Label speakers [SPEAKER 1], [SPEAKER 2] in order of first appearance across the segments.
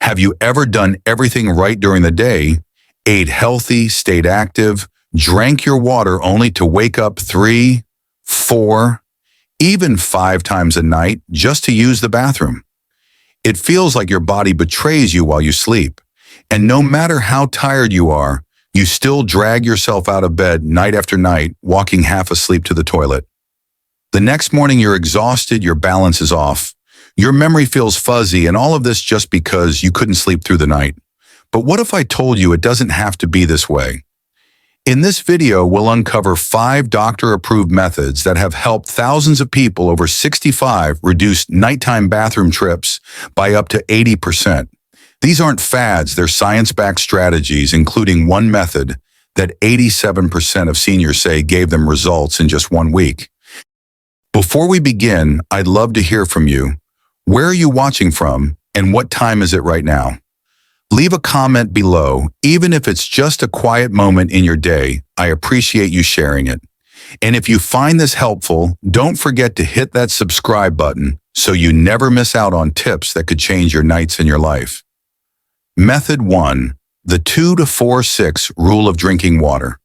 [SPEAKER 1] Have you ever done everything right during the day, ate healthy, stayed active, drank your water only to wake up 3, 4, even 5 times a night just to use the bathroom? It feels like your body betrays you while you sleep, and no matter how tired you are, you still drag yourself out of bed night after night, walking half asleep to the toilet. The next morning you're exhausted, your balance is off. Your memory feels fuzzy, and all of this just because you couldn't sleep through the night. But what if I told you it doesn't have to be this way? In this video, we'll uncover 5 doctor-approved methods that have helped thousands of people over 65 reduce nighttime bathroom trips by up to 80%. These aren't fads, they're science-backed strategies, including one method that 87% of seniors say gave them results in just 1 week. Before we begin, I'd love to hear from you. Where are you watching from, and what time is it right now? Leave a comment below, even if it's just a quiet moment in your day. I appreciate you sharing it. And if you find this helpful, don't forget to hit that subscribe button so you never miss out on tips that could change your nights and your life. Method 1. The 2 to 4 6 rule of drinking water.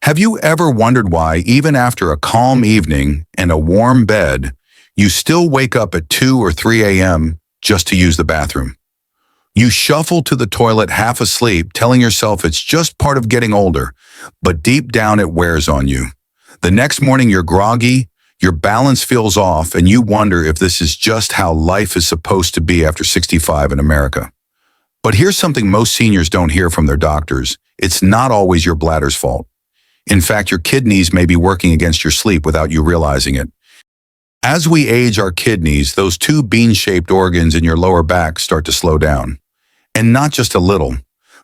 [SPEAKER 1] Have you ever wondered why, even after a calm evening and a warm bed, you still wake up at 2 or 3 a.m. just to use the bathroom? You shuffle to the toilet half asleep, telling yourself it's just part of getting older, but deep down it wears on you. The next morning you're groggy, your balance feels off, and you wonder if this is just how life is supposed to be after 65 in America. But here's something most seniors don't hear from their doctors. It's not always your bladder's fault. In fact, your kidneys may be working against your sleep without you realizing it. As we age, our kidneys, those 2 bean-shaped organs in your lower back, start to slow down. And not just a little.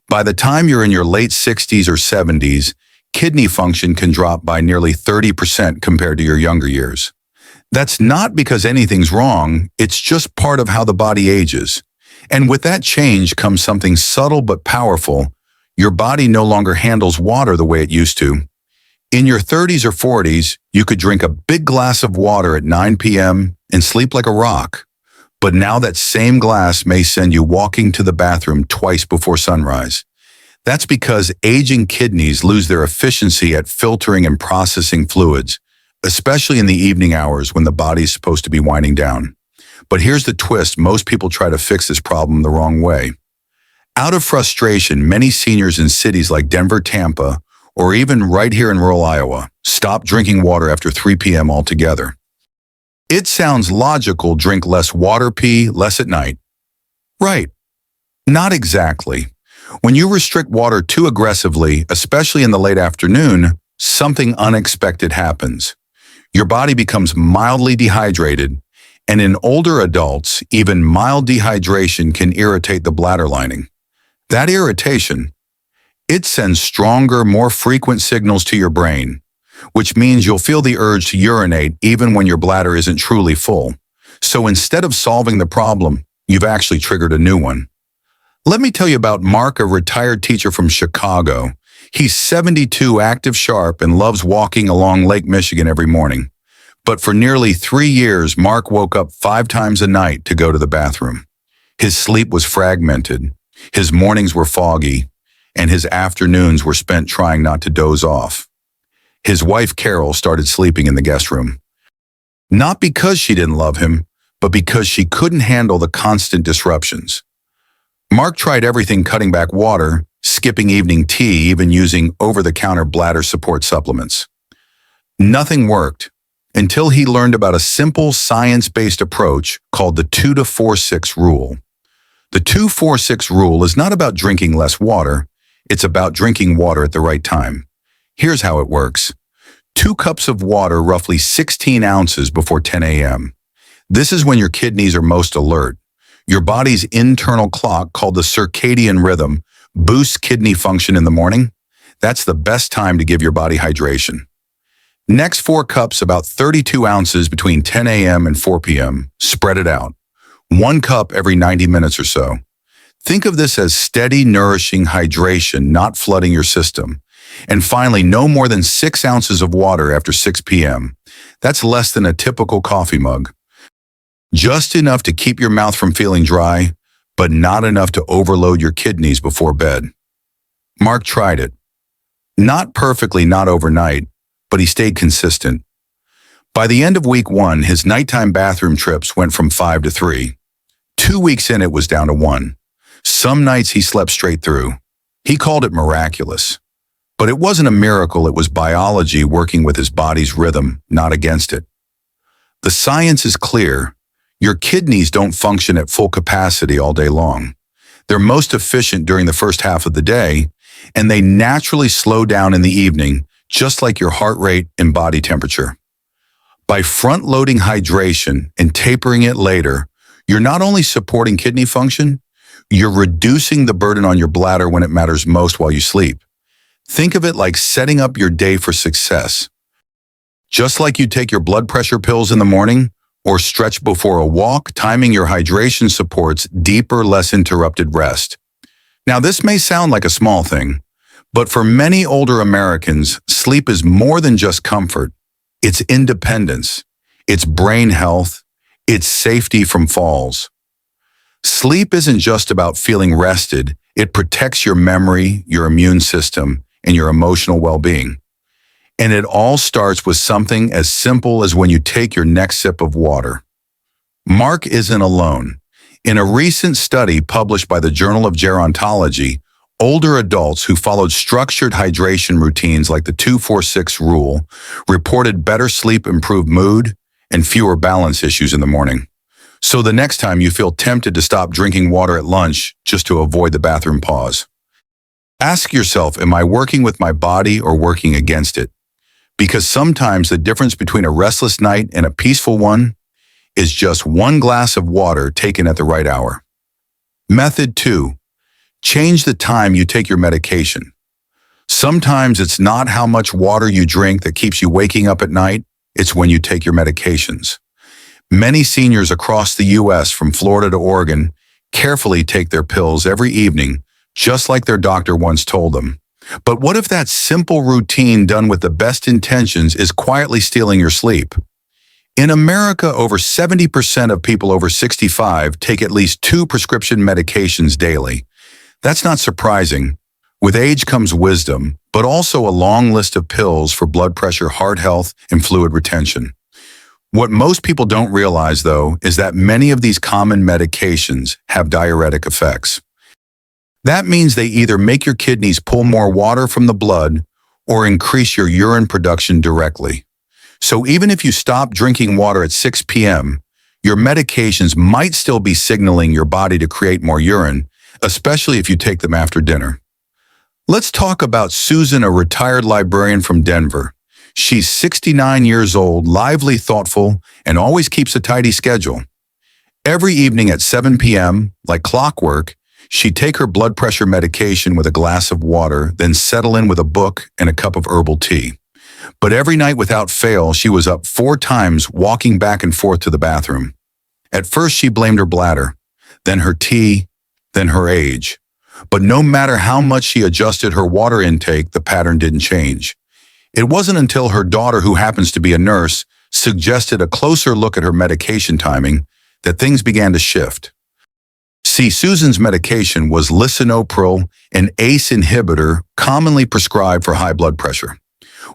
[SPEAKER 1] By the time you're in your late 60s or 70s, kidney function can drop by nearly 30% compared to your younger years. That's not because anything's wrong, it's just part of how the body ages. And with that change comes something subtle but powerful. Your body no longer handles water the way it used to. In your 30s or 40s, you could drink a big glass of water at 9 p.m. and sleep like a rock. But now that same glass may send you walking to the bathroom twice before sunrise. That's because aging kidneys lose their efficiency at filtering and processing fluids, especially in the evening hours when the body's supposed to be winding down. But here's the twist: most people try to fix this problem the wrong way. Out of frustration, many seniors in cities like Denver, Tampa, or even right here in rural Iowa, stop drinking water after 3 p.m. altogether. It sounds logical: drink less water, pee less at night. Right. Not exactly. When you restrict water too aggressively, especially in the late afternoon, something unexpected happens. Your body becomes mildly dehydrated, and in older adults, even mild dehydration can irritate the bladder lining. That irritation, it sends stronger, more frequent signals to your brain, which means you'll feel the urge to urinate even when your bladder isn't truly full. So instead of solving the problem, you've actually triggered a new one. Let me tell you about Mark, a retired teacher from Chicago. He's 72, active, sharp, and loves walking along Lake Michigan every morning. But for nearly 3 years, Mark woke up 5 times a night to go to the bathroom. His sleep was fragmented, his mornings were foggy, and his afternoons were spent trying not to doze off. His wife, Carol, started sleeping in the guest room. Not because she didn't love him, but because she couldn't handle the constant disruptions. Mark tried everything: cutting back water, skipping evening tea, even using over-the-counter bladder support supplements. Nothing worked until he learned about a simple science-based approach called the 2 to 4 6 rule. The 2-4-6 rule is not about drinking less water, it's about drinking water at the right time. Here's how it works. 2 cups of water, roughly 16 ounces before 10 a.m. This is when your kidneys are most alert. Your body's internal clock, called the circadian rhythm, boosts kidney function in the morning. That's the best time to give your body hydration. Next, 4 cups, about 32 ounces between 10 a.m. and 4 p.m. Spread it out. 1 cup every 90 minutes or so. Think of this as steady, nourishing hydration, not flooding your system. And finally, no more than 6 ounces of water after 6 p.m. That's less than a typical coffee mug. Just enough to keep your mouth from feeling dry, but not enough to overload your kidneys before bed. Mark tried it. Not perfectly, not overnight, but he stayed consistent. By the end of week 1, his nighttime bathroom trips went from 5 to 3. 2 weeks in, it was down to 1. Some nights he slept straight through. He called it miraculous. But it wasn't a miracle, it was biology working with his body's rhythm, not against it. The science is clear. Your kidneys don't function at full capacity all day long. They're most efficient during the first half of the day, and they naturally slow down in the evening, just like your heart rate and body temperature. By front-loading hydration and tapering it later, you're not only supporting kidney function, you're reducing the burden on your bladder when it matters most while you sleep. Think of it like setting up your day for success. Just like you take your blood pressure pills in the morning or stretch before a walk, timing your hydration supports deeper, less interrupted rest. Now, this may sound like a small thing, but for many older Americans, sleep is more than just comfort. It's independence, it's brain health, it's safety from falls. Sleep isn't just about feeling rested, it protects your memory, your immune system, and your emotional well-being. And it all starts with something as simple as when you take your next sip of water. Mark isn't alone. In a recent study published by the Journal of Gerontology, older adults who followed structured hydration routines like the 2-4-6 rule reported better sleep, improved mood, and fewer balance issues in the morning. So the next time you feel tempted to stop drinking water at lunch just to avoid the bathroom pause, ask yourself, am I working with my body or working against it? Because sometimes the difference between a restless night and a peaceful one is just 1 glass of water taken at the right hour. Method 2. Change the time you take your medication. Sometimes it's not how much water you drink that keeps you waking up at night, it's when you take your medications. Many seniors across the U.S., from Florida to Oregon, carefully take their pills every evening, just like their doctor once told them. But what if that simple routine done with the best intentions is quietly stealing your sleep? In America, over 70% of people over 65 take at least 2 prescription medications daily. That's not surprising. With age comes wisdom, but also a long list of pills for blood pressure, heart health, and fluid retention. What most people don't realize, though, is that many of these common medications have diuretic effects. That means they either make your kidneys pull more water from the blood or increase your urine production directly. So even if you stop drinking water at 6 p.m., your medications might still be signaling your body to create more urine, especially if you take them after dinner. Let's talk about Susan, a retired librarian from Denver. She's 69 years old, lively, thoughtful, and always keeps a tidy schedule. Every evening at 7 p.m., like clockwork, she'd take her blood pressure medication with a glass of water, then settle in with a book and a cup of herbal tea. But every night without fail, she was up 4 times, walking back and forth to the bathroom. At first, she blamed her bladder, then her tea, then her age. But no matter how much she adjusted her water intake, the pattern didn't change. It wasn't until her daughter, who happens to be a nurse, suggested a closer look at her medication timing that things began to shift. See, Susan's medication was lisinopril, an ACE inhibitor commonly prescribed for high blood pressure.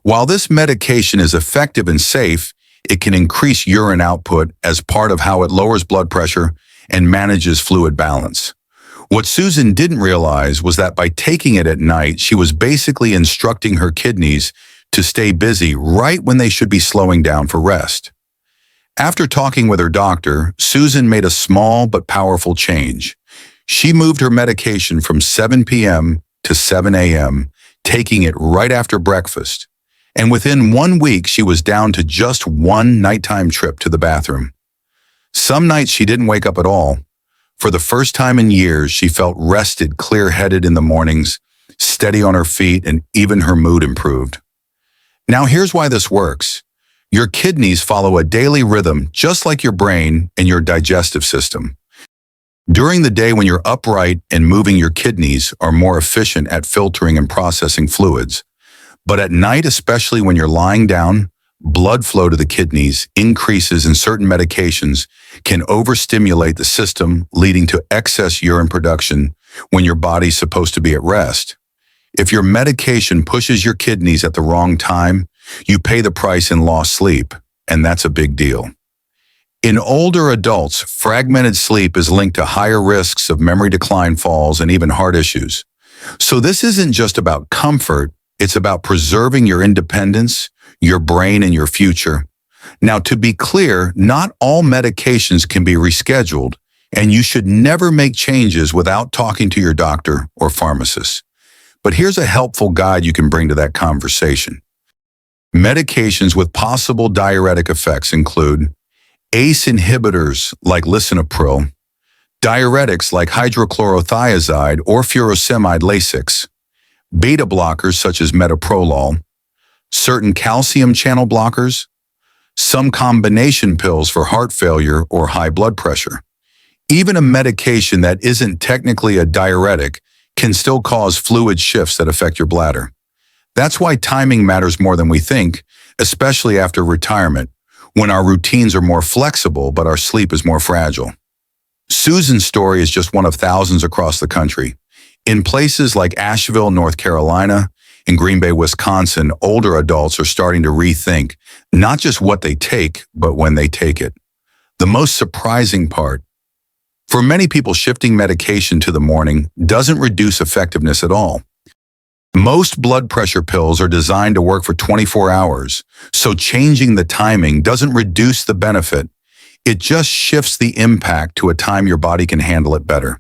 [SPEAKER 1] While this medication is effective and safe, it can increase urine output as part of how it lowers blood pressure and manages fluid balance. What Susan didn't realize was that by taking it at night, she was basically instructing her kidneys to stay busy right when they should be slowing down for rest. After talking with her doctor, Susan made a small but powerful change. She moved her medication from 7 p.m. to 7 a.m., taking it right after breakfast. And within 1 week, she was down to just 1 nighttime trip to the bathroom. Some nights she didn't wake up at all. For the first time in years, she felt rested, clear-headed in the mornings, steady on her feet, and even her mood improved. Now here's why this works. Your kidneys follow a daily rhythm just like your brain and your digestive system. During the day when you're upright and moving, your kidneys are more efficient at filtering and processing fluids. But at night, especially when you're lying down, blood flow to the kidneys increases and certain medications can overstimulate the system, leading to excess urine production when your body's supposed to be at rest. If your medication pushes your kidneys at the wrong time, you pay the price in lost sleep, and that's a big deal. In older adults, fragmented sleep is linked to higher risks of memory decline, falls, and even heart issues. So this isn't just about comfort, it's about preserving your independence, your brain, and your future. Now, to be clear, not all medications can be rescheduled, and you should never make changes without talking to your doctor or pharmacist. But here's a helpful guide you can bring to that conversation. Medications with possible diuretic effects include ACE inhibitors like lisinopril, diuretics like hydrochlorothiazide or furosemide Lasix, beta blockers such as metoprolol, certain calcium channel blockers, some combination pills for heart failure or high blood pressure. Even a medication that isn't technically a diuretic can still cause fluid shifts that affect your bladder. That's why timing matters more than we think, especially after retirement, when our routines are more flexible but our sleep is more fragile. Susan's story is just one of thousands across the country. In places like Asheville, North Carolina, and Green Bay, Wisconsin, older adults are starting to rethink not just what they take, but when they take it. The most surprising part, for many people, shifting medication to the morning doesn't reduce effectiveness at all. Most blood pressure pills are designed to work for 24 hours, so changing the timing doesn't reduce the benefit. It just shifts the impact to a time your body can handle it better.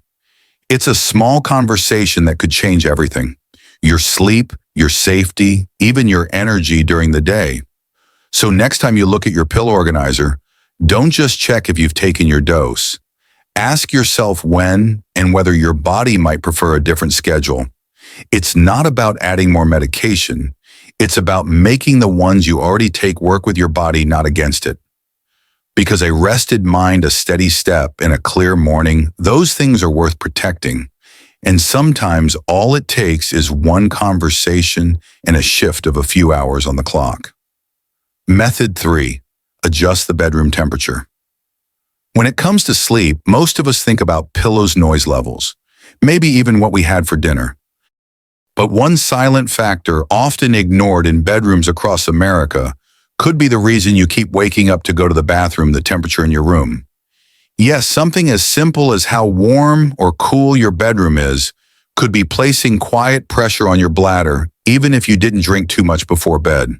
[SPEAKER 1] It's a small conversation that could change everything. Your sleep, your safety, even your energy during the day. So next time you look at your pill organizer, don't just check if you've taken your dose. Ask yourself when and whether your body might prefer a different schedule. It's not about adding more medication. It's about making the ones you already take work with your body, not against it. Because a rested mind, a steady step, and a clear morning, those things are worth protecting. And sometimes all it takes is one conversation and a shift of a few hours on the clock. Method 3. Adjust the bedroom temperature. When it comes to sleep, most of us think about pillows' noise levels, maybe even what we had for dinner. But one silent factor often ignored in bedrooms across America could be the reason you keep waking up to go to the bathroom, the temperature in your room. Yes, something as simple as how warm or cool your bedroom is could be placing quiet pressure on your bladder, even if you didn't drink too much before bed.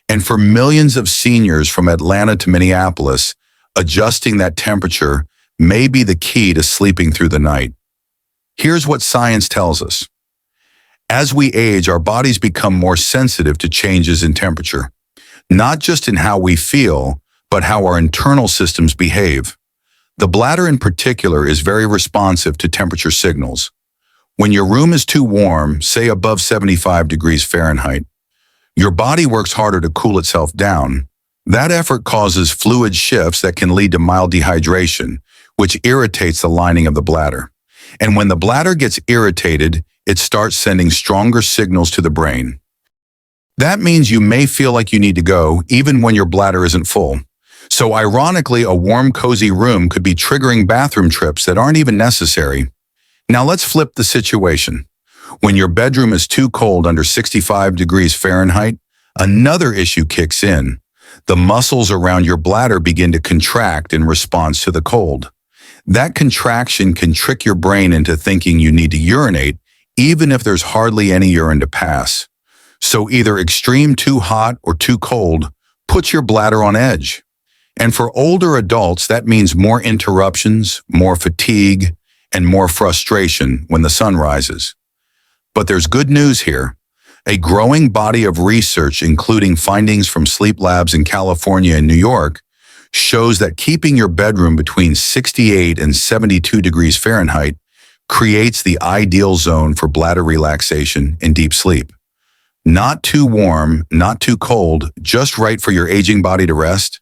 [SPEAKER 1] And for millions of seniors from Atlanta to Minneapolis, adjusting that temperature may be the key to sleeping through the night. Here's what science tells us. As we age, our bodies become more sensitive to changes in temperature, not just in how we feel, but how our internal systems behave. The bladder in particular is very responsive to temperature signals. When your room is too warm, say above 75 degrees Fahrenheit, your body works harder to cool itself down. That effort causes fluid shifts that can lead to mild dehydration, which irritates the lining of the bladder. And when the bladder gets irritated, it starts sending stronger signals to the brain. That means you may feel like you need to go, even when your bladder isn't full. So ironically, a warm, cozy room could be triggering bathroom trips that aren't even necessary. Now let's flip the situation. When your bedroom is too cold, under 65 degrees Fahrenheit, another issue kicks in. The muscles around your bladder begin to contract in response to the cold. That contraction can trick your brain into thinking you need to urinate, even if there's hardly any urine to pass. So either extreme too hot or too cold puts your bladder on edge. And for older adults, that means more interruptions, more fatigue, and more frustration when the sun rises. But there's good news here. A growing body of research, including findings from sleep labs in California and New York, shows that keeping your bedroom between 68 and 72 degrees Fahrenheit creates the ideal zone for bladder relaxation and deep sleep. Not too warm, not too cold, just right for your aging body to rest.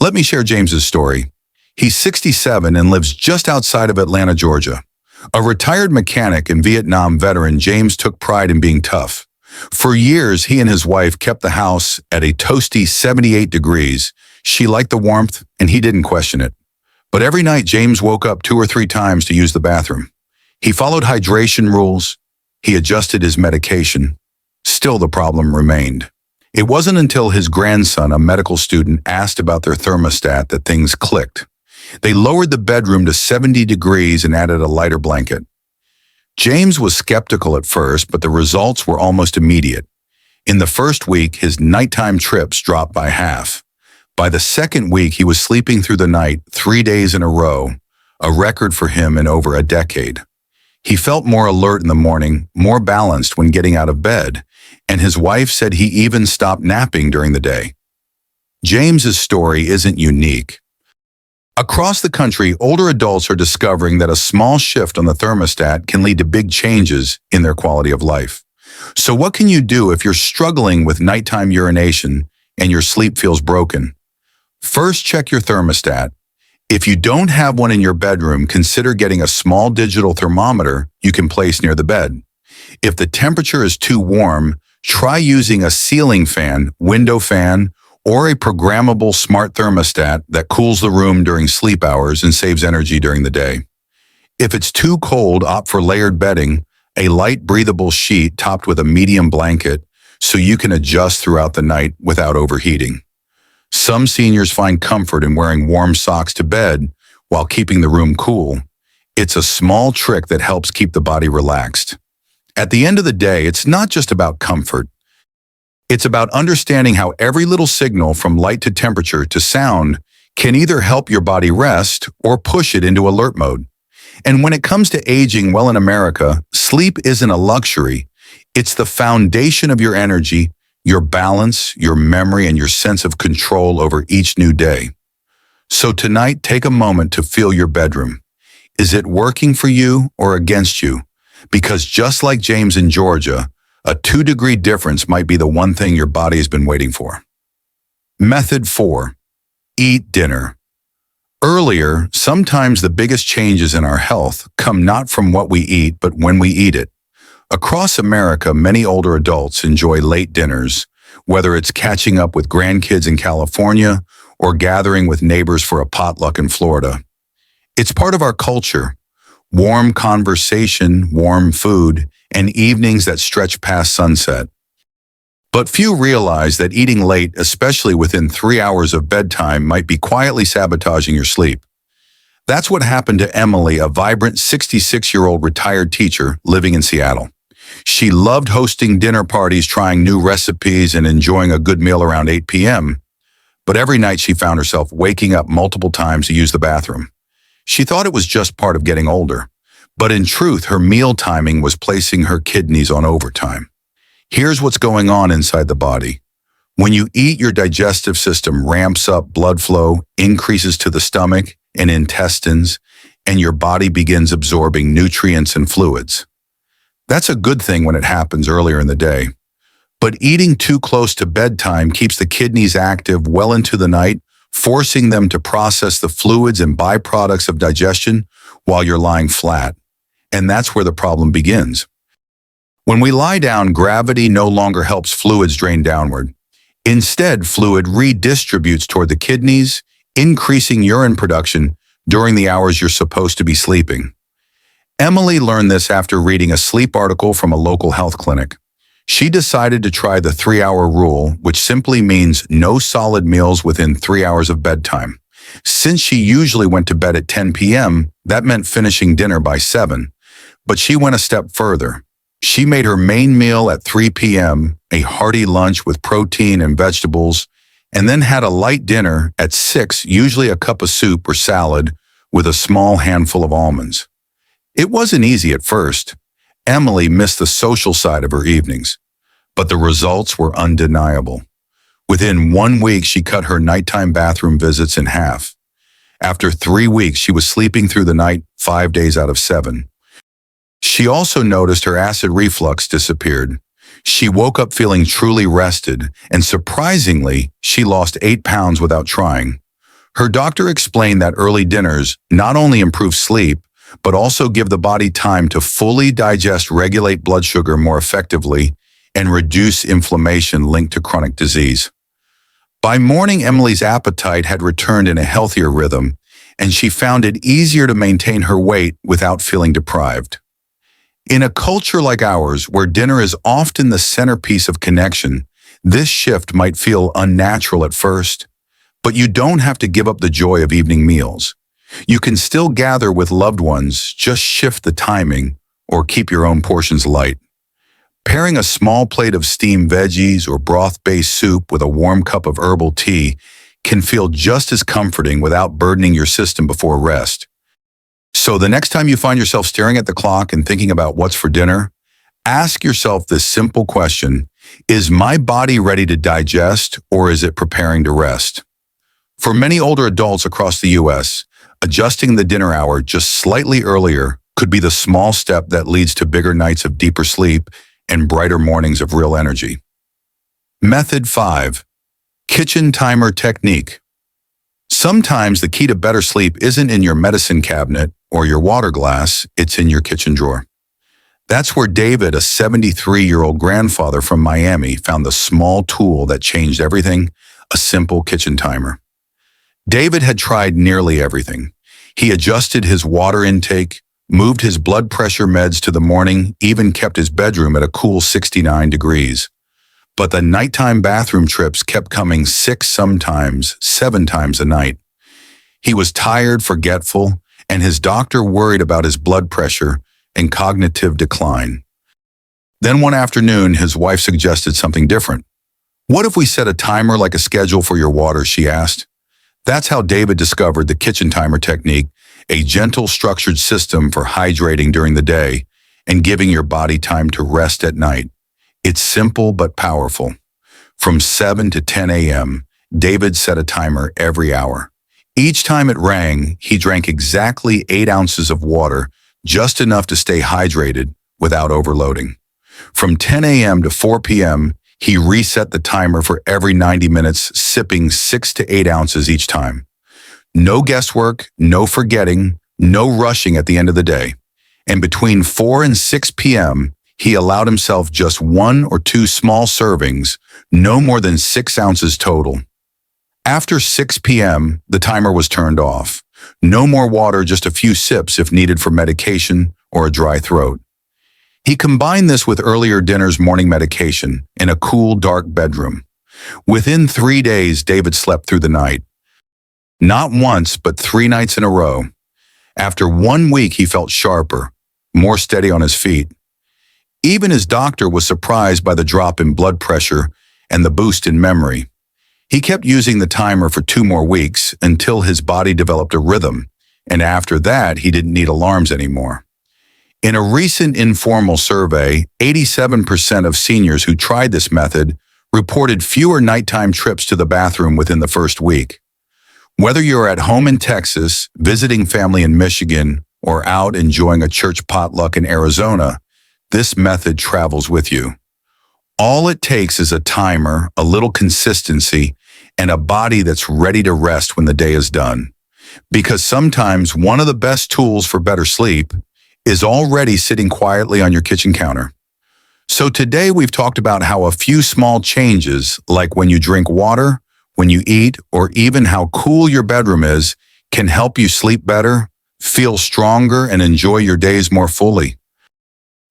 [SPEAKER 1] Let me share James's story. He's 67 and lives just outside of Atlanta, Georgia. A retired mechanic and Vietnam veteran, James took pride in being tough. For years, he and his wife kept the house at a toasty 78 degrees. She liked the warmth, and he didn't question it. But every night, James woke up 2 or 3 times to use the bathroom. He followed hydration rules. He adjusted his medication. Still, the problem remained. It wasn't until his grandson, a medical student, asked about their thermostat that things clicked. They lowered the bedroom to 70 degrees and added a lighter blanket. James was skeptical at first, but the results were almost immediate. In the first week, his nighttime trips dropped by half. By the second week, he was sleeping through the night 3 days in a row, a record for him in over a decade. He felt more alert in the morning, more balanced when getting out of bed, and his wife said he even stopped napping during the day. James's story isn't unique. Across the country, older adults are discovering that a small shift on the thermostat can lead to big changes in their quality of life. So what can you do if you're struggling with nighttime urination and your sleep feels broken? First, check your thermostat. If you don't have one in your bedroom, consider getting a small digital thermometer you can place near the bed. If the temperature is too warm, try using a ceiling fan, window fan, or a programmable smart thermostat that cools the room during sleep hours and saves energy during the day. If it's too cold, opt for layered bedding, a light breathable sheet topped with a medium blanket so you can adjust throughout the night without overheating. Some seniors find comfort in wearing warm socks to bed while keeping the room cool. It's a small trick that helps keep the body relaxed. At the end of the day, it's not just about comfort. It's about understanding how every little signal from light to temperature to sound can either help your body rest or push it into alert mode. And when it comes to aging well in America, sleep isn't a luxury. It's the foundation of your energy, your balance, your memory, and your sense of control over each new day. So tonight, take a moment to feel your bedroom. Is it working for you or against you? Because just like James in Georgia, a 2-degree difference might be the one thing your body has been waiting for. Method 4. Eat dinner. Earlier, sometimes the biggest changes in our health come not from what we eat, but when we eat it. Across America, many older adults enjoy late dinners, whether it's catching up with grandkids in California or gathering with neighbors for a potluck in Florida. It's part of our culture. Warm conversation, warm food, and evenings that stretch past sunset. But few realize that eating late, especially within 3 hours of bedtime, might be quietly sabotaging your sleep. That's what happened to Emily, a vibrant 66-year-old retired teacher living in Seattle. She loved hosting dinner parties, trying new recipes, and enjoying a good meal around 8 p.m. But every night she found herself waking up multiple times to use the bathroom. She thought it was just part of getting older. But in truth, her meal timing was placing her kidneys on overtime. Here's what's going on inside the body. When you eat, your digestive system ramps up blood flow, increases to the stomach and intestines, and your body begins absorbing nutrients and fluids. That's a good thing when it happens earlier in the day. But eating too close to bedtime keeps the kidneys active well into the night, forcing them to process the fluids and byproducts of digestion while you're lying flat. And that's where the problem begins. When we lie down, gravity no longer helps fluids drain downward. Instead, fluid redistributes toward the kidneys, increasing urine production during the hours you're supposed to be sleeping. Emily learned this after reading a sleep article from a local health clinic. She decided to try the 3-hour rule, which simply means no solid meals within 3 hours of bedtime. Since she usually went to bed at 10 p.m., that meant finishing dinner by 7. But she went a step further. She made her main meal at 3 p.m., a hearty lunch with protein and vegetables, and then had a light dinner at 6, usually a cup of soup or salad with a small handful of almonds. It wasn't easy at first. Emily missed the social side of her evenings, but the results were undeniable. Within 1 week, she cut her nighttime bathroom visits in half. After 3 weeks, she was sleeping through the night 5 days out of 7. She also noticed her acid reflux disappeared. She woke up feeling truly rested, and surprisingly, she lost 8 pounds without trying. Her doctor explained that early dinners not only improve sleep, but also give the body time to fully digest, regulate blood sugar more effectively, and reduce inflammation linked to chronic disease. By morning, Emily's appetite had returned in a healthier rhythm, and she found it easier to maintain her weight without feeling deprived. In a culture like ours, where dinner is often the centerpiece of connection, this shift might feel unnatural at first, but you don't have to give up the joy of evening meals. You can still gather with loved ones, just shift the timing or keep your own portions light. Pairing a small plate of steamed veggies or broth-based soup with a warm cup of herbal tea can feel just as comforting without burdening your system before rest. So the next time you find yourself staring at the clock and thinking about what's for dinner, ask yourself this simple question: is my body ready to digest, or is it preparing to rest? For many older adults across the U.S., adjusting the dinner hour just slightly earlier could be the small step that leads to bigger nights of deeper sleep and brighter mornings of real energy. Method 5. Kitchen timer technique. Sometimes the key to better sleep isn't in your medicine cabinet or your water glass, it's in your kitchen drawer. That's where David, a 73-year-old grandfather from Miami, found the small tool that changed everything: a simple kitchen timer. David had tried nearly everything. He adjusted his water intake, moved his blood pressure meds to the morning, even kept his bedroom at a cool 69 degrees. But the nighttime bathroom trips kept coming 6, sometimes 7 times a night. He was tired, forgetful, and his doctor worried about his blood pressure and cognitive decline. Then one afternoon, his wife suggested something different. "What if we set a timer like a schedule for your water?" she asked. That's how David discovered the kitchen timer technique, a gentle, structured system for hydrating during the day and giving your body time to rest at night. It's simple but powerful. From 7 to 10 a.m., David set a timer every hour. Each time it rang, he drank exactly 8 ounces of water, just enough to stay hydrated without overloading. From 10 a.m. to 4 p.m., he reset the timer for every 90 minutes, sipping 6 to 8 ounces each time. No guesswork, no forgetting, no rushing at the end of the day. And between 4 and 6 p.m., he allowed himself just 1 or 2 small servings, no more than 6 ounces total. After 6 p.m., the timer was turned off. No more water, just a few sips if needed for medication or a dry throat. He combined this with earlier dinner's morning medication in a cool, dark bedroom. Within 3 days, David slept through the night. Not once, but 3 nights in a row. After 1 week, he felt sharper, more steady on his feet. Even his doctor was surprised by the drop in blood pressure and the boost in memory. He kept using the timer for 2 more weeks until his body developed a rhythm, and after that, he didn't need alarms anymore. In a recent informal survey, 87% of seniors who tried this method reported fewer nighttime trips to the bathroom within the first week. Whether you're at home in Texas, visiting family in Michigan, or out enjoying a church potluck in Arizona, this method travels with you. All it takes is a timer, a little consistency, and a body that's ready to rest when the day is done. Because sometimes one of the best tools for better sleep is already sitting quietly on your kitchen counter. So today we've talked about how a few small changes, like when you drink water, when you eat, or even how cool your bedroom is, can help you sleep better, feel stronger, and enjoy your days more fully.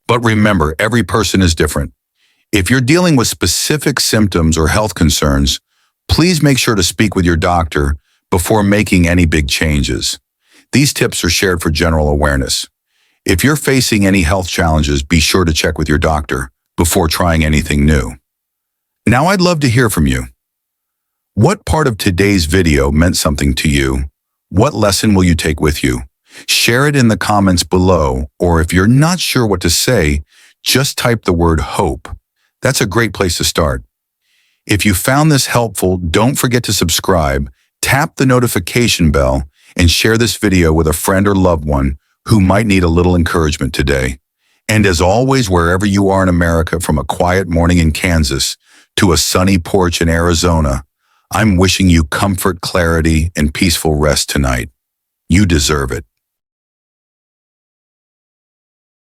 [SPEAKER 1] But remember, every person is different. If you're dealing with specific symptoms or health concerns, please make sure to speak with your doctor before making any big changes. These tips are shared for general awareness. If you're facing any health challenges, be sure to check with your doctor before trying anything new. Now I'd love to hear from you. What part of today's video meant something to you? What lesson will you take with you? Share it in the comments below, or if you're not sure what to say, just type the word hope. That's a great place to start. If you found this helpful, don't forget to subscribe, tap the notification bell, and share this video with a friend or loved one who might need a little encouragement today. And as always, wherever you are in America, from a quiet morning in Kansas to a sunny porch in Arizona, I'm wishing you comfort, clarity, and peaceful rest tonight. You deserve it.